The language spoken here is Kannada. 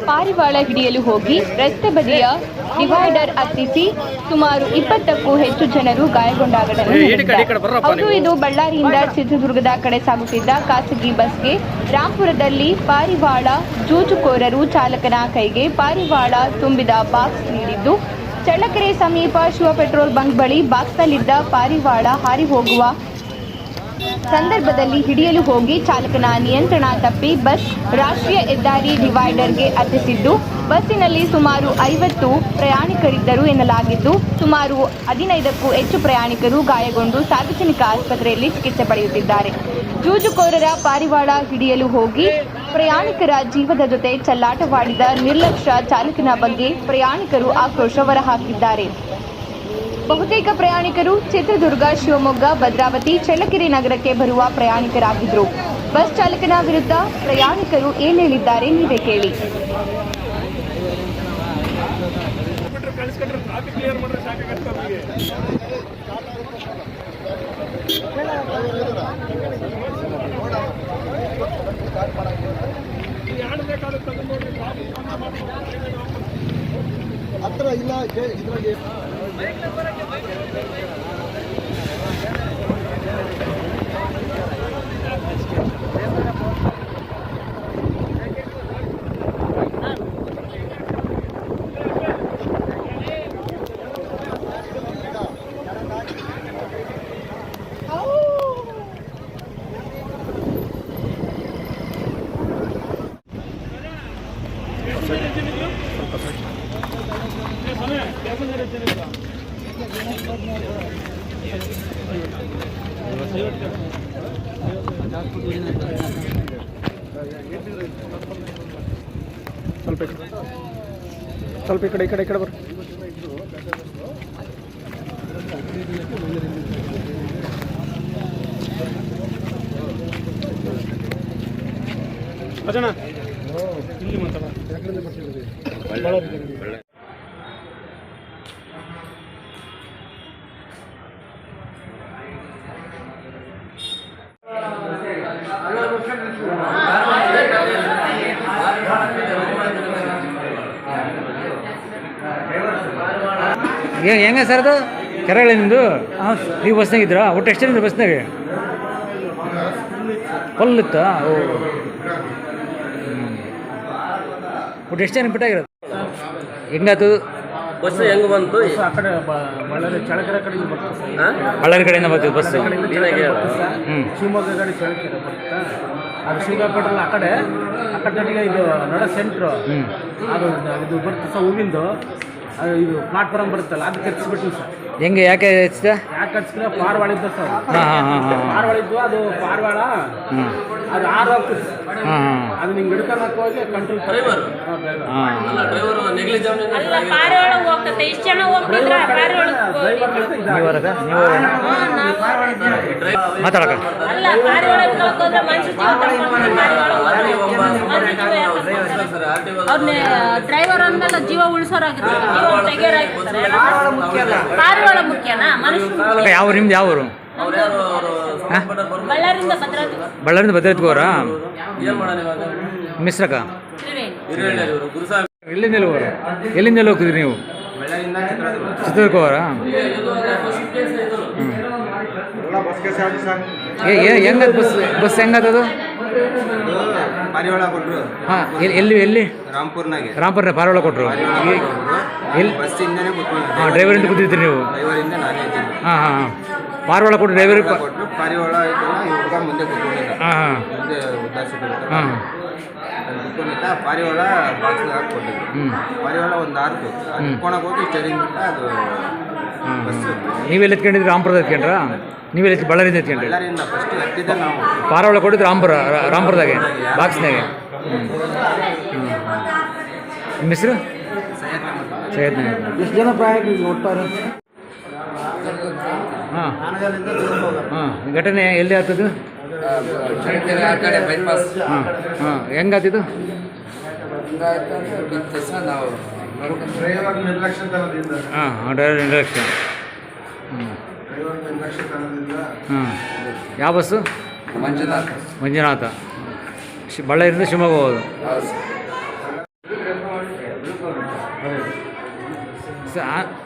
ಪಾರಿವಾಳ ಹಿಡಿಯಲು ಹೋಗಿ ರಸ್ತೆ ಬದಿಯ ಡಿವೈಡರ್ ಹತ್ತಿಸಿ ಸುಮಾರು 20ಕ್ಕೂ ಹೆಚ್ಚು ಜನರು ಗಾಯಗೊಂಡ ಘಟನೆ ಹೌದು. ಇದು ಬಳ್ಳಾರಿಯಿಂದ ಚಿತ್ರದುರ್ಗದ ಕಡೆ ಸಾಗುತ್ತಿದ್ದ ಖಾಸಗಿ ಬಸ್ಗೆ ರಾಂಪುರದಲ್ಲಿ ಪಾರಿವಾಳ ಜೂಜುಕೋರರು ಚಾಲಕನ ಕೈಗೆ ಪಾರಿವಾಳ ತುಂಬಿದ ಬಾಕ್ಸ್ ನೀಡಿದ್ದು, ಚಳ್ಳಕೆರೆ ಸಮೀಪ ಶಿವ ಪೆಟ್ರೋಲ್ ಬಂಕ್ ಬಳಿ ಬಾಕ್ಸ್ನಲ್ಲಿದ್ದ ಪಾರಿವಾಳ ಹಾರಿ ಹೋಗುವ ಸಂದರ್ಭದಲ್ಲಿ ಹಿಡಿಯಲು ಹೋಗಿ ಚಾಲಕನ ನಿಯಂತ್ರಣ ತಪ್ಪಿ ಬಸ್ ರಾಷ್ಟ್ರೀಯ ಹೆದ್ದಾರಿ ಡಿವೈಡರ್ಗೆ ಹತ್ತಿಸಿದ್ದು, ಬಸ್ಸಿನಲ್ಲಿ ಸುಮಾರು 50 ಪ್ರಯಾಣಿಕರಿದ್ದರು ಎನ್ನಲಾಗಿದ್ದು, ಸುಮಾರು 15ಕ್ಕೂ ಹೆಚ್ಚು ಪ್ರಯಾಣಿಕರು ಗಾಯಗೊಂಡು ಸಾರ್ವಜನಿಕ ಆಸ್ಪತ್ರೆಯಲ್ಲಿ ಚಿಕಿತ್ಸೆ ಪಡೆಯುತ್ತಿದ್ದಾರೆ. ಜೂಜುಕೋರರ ಪಾರಿವಾಳ ಹಿಡಿಯಲು ಹೋಗಿ ಪ್ರಯಾಣಿಕರ ಜೀವದ ಜೊತೆ ಚೆಲ್ಲಾಟವಾಡಿದ ನಿರ್ಲಕ್ಷ್ಯ ಚಾಲಕನ ಬಗ್ಗೆ ಪ್ರಯಾಣಿಕರು ಆಕ್ರೋಶ ಹೊರಹಾಕಿದ್ದಾರೆ. ಬಹುತೇಕ ಪ್ರಯಾಣಿಕರು ಚಿತ್ರದುರ್ಗ, ಶಿವಮೊಗ್ಗ, ಭದ್ರಾವತಿ, ಚಳ್ಳಕೆರೆ ನಗರಕ್ಕೆ ಬರುವ ಪ್ರಯಾಣಿಕರಾಗಿದ್ದರು. ಬಸ್ ಚಾಲಕನ ವಿರುದ್ಧ ಪ್ರಯಾಣಿಕರು ಏನು ಹೇಳಿದ್ದಾರೆ ನೀವೇ ಕೇಳಿ. ಹತ್ರ ಇಲ್ಲ ಇದ್ರಾಗೆ ಸ್ವಲ್ಪ ಈ ಕಡೆ ಬರ್ರಿ. ಅಜಣ ಇಲ್ಲಿ ಮಾತಾಡ. ಹೆಂಗೆ ಸರ್ ಅದು ಕೆರೆಗಳ ನಿಮ್ಮದು? ನೀವು ಬಸ್ನಾಗಿದ್ದೀರಾ? ಒಟ್ಟು ಎಷ್ಟು ಜನ ಬಸ್ನಾಗೆ? ಫುಲ್ಲಿತ್ತಾ? ಓ, ಒಟ್ಟು ಎಷ್ಟು ಜನ ಬಿಟ್ಟಾಗಿರೋದು? ಹೆಂಗಾತು ಬಸ್? ಹೆಂಗೆ ಬಂತು? ಆ ಕಡೆ ಬಳ್ಳಾರಿ ಚಳ್ಳಕೆರೆ ಕಡೆಯಿಂದ ಬರ್ತದೆ. ಬಳ್ಳಾರಿ ಕಡೆಯಿಂದ ಬರ್ತೀವಿ ಬಸ್. ಶಿವಮೊಗ್ಗ ಗಾಡಿ ಚಳ್ಳಕೆರೆ ಬರುತ್ತೆ. ಅದು ಶಿವಮೊಗ್ಗ ಪೆಟ್ರೋಲ್ ಆ ಕಡೆ ಇದು ನಡ ಸೆಂಟ್ರು. ಅದು ಇದು ಬರುತ್ತೆ ಸರ್, ಹೂವಿಂದು ಇದು ಪ್ಲಾಟ್ಫಾರ್ಮ್ ಬರುತ್ತಲ್ಲ, ಅದಕ್ಕೆ ಹಚ್ಚಿಬಿಟ್ಟು ಸರ್. ಹೆಂಗೆ ಯಾಕೆ ಹಚ್ಚಿದ? ಯಾಕೆ ಹಚ್ಚಿದ್ರೆ ಪಾರ್ವಾಳ ಇದ್ದ ಸರ್. ಪಾರ್ವಾಳ ಇದ್ದು, ಅದು ಪಾರ್ವಾಳ ಅದು 6 ಆಗ್ತದೆ. ಅದು ನಿಂಗೆ ಹಿಡ್ಕೊಂಡು ಹೋಗಿ ಕಂಟ್ರೋಲ್ ಡ್ರೈವರ್ ಮಾತಾಡಕ ಡ್ರೈವರ್ ಅಂದ್ಮೇಲೆ ಜೀವ ಉಳಿಸೋರಾಗಿರ್ತಾರೆ, ಜೀವ ತೆಗೆಯೋರಾಗಿರ್ತಾರೆ. ಪಾರಿವಾಳ ಮುಖ್ಯನಾ? ಮನುಷ್ಯ ಯಾವ ನಿಮ್ದು ಯಾವ ಊರು? ಬಳ್ಳಾರಿಂದ ಭದ್ರಾವತಿಗೆ ಹೋರಾ? ಮಿಶ್ರಕ ಎಲ್ಲಿಂದ ಹೋಗ್ತಿದ್ರಿ ನೀವು? ಚಿತ್ರದುರ್ಗ ಹೋರಾ? ಹೆಂಗದ ಬಸ್ ಹೆಂಗದು? ಪಾರಿವಾಳ ಕೊಟ್ಟರು. ಹಾಂ, ಎಲ್ಲಿ? ರಾಂಪುರ್ನ ಪಾರಿವಾಳ ಕೊಟ್ಟರು. ಬಸ್ಸಿಂದನೇ ಕೂತ್ಕೊಂಡು. ಹಾಂ, ಡ್ರೈವರಿಂದ ಕೂತಿದ್ರಿ ನೀವು? ಡ್ರೈವರಿಂದ ನಾನೇ. ಹಾಂ. ಪಾರಿವಾಳ ಕೊಟ್ಟು ಡ್ರೈವರ್ ಕೊಟ್ಟರು. ಪಾರಿವಾಳ ಆಯ್ತಲ್ಲ, ಮುಂದೆ ಕೂತ್ಕೊಂಡಿದ್ದ. ಮುಂದೆ ಉದ್ದಾಸಿಟ್ಟಿರ್ತಾರೆ. ಕುತ್ಕೊಂಡಿದ್ದ. ಪಾರಿವಾಳ ಬಾಕ್ಸ್ನಾಗ ಹಾಕ್ಕೊಂಡಿದ್ದು. ಪಾರಿವಾಳ ಒಂದು ಆರ್ತು ಕುತ್ಕೊಳಕ್ಕೆ ಹೋಗಿ ಸ್ಟೇರಿಂಗ್ ಬಿಟ್ಟ. ಅದು ಬಸ್. ನೀವೆಲ್ಲ ಎತ್ಕೊಂಡಿದ್ರಿ? ರಾಂಪುರದ ಎತ್ಕೊಂಡ್ರಾ? ನೀವೆಲ್ಲ ಬಳ್ಳಾರಿಂದ ಎತ್ಕೊಂಡ್ರಿ? ಬಳ್ಳಾರಿಯಿಂದ ಫಸ್ಟ್ ಹತ್ತಿದ್ದ ನಾವು. ಪಾರಿವಾಳ ಕೊಟ್ಟಿದ್ದು ರಾಂಪುರದಾಗೆ ಬಾಕ್ಸ್ನಾಗೆ. ನಿಮ್ಮ ಹೆಸರು? ಸೈಯದ್ ನಗರ್. ಎಷ್ಟು ಜನ ಪ್ರಯಾಣಿಕರು ಒಟ್ಟಾರೆ? ಹಾಂ. ಘಟನೆ ಎಲ್ಲಿ ಆಗ್ತದ್ದು? ಹೆಂಗಾತಿದ್ದು? ಡ್ರೈವರ್ ನಿರ್ಲಕ್ಷ್ಯತನದಿಂದ. ಡ್ರೈವರ್ ನಿರ್ಲಕ್ಷ್ಯ. ಯಾವ ಬಸ್ಸು? ಮಂಜುನಾಥ. ಬಳ್ಳಾರಿಯಿಂದ ಶಿವಮೊಗ್ಗ ಹೋಗೋದು. ಹೌದು. ಸ-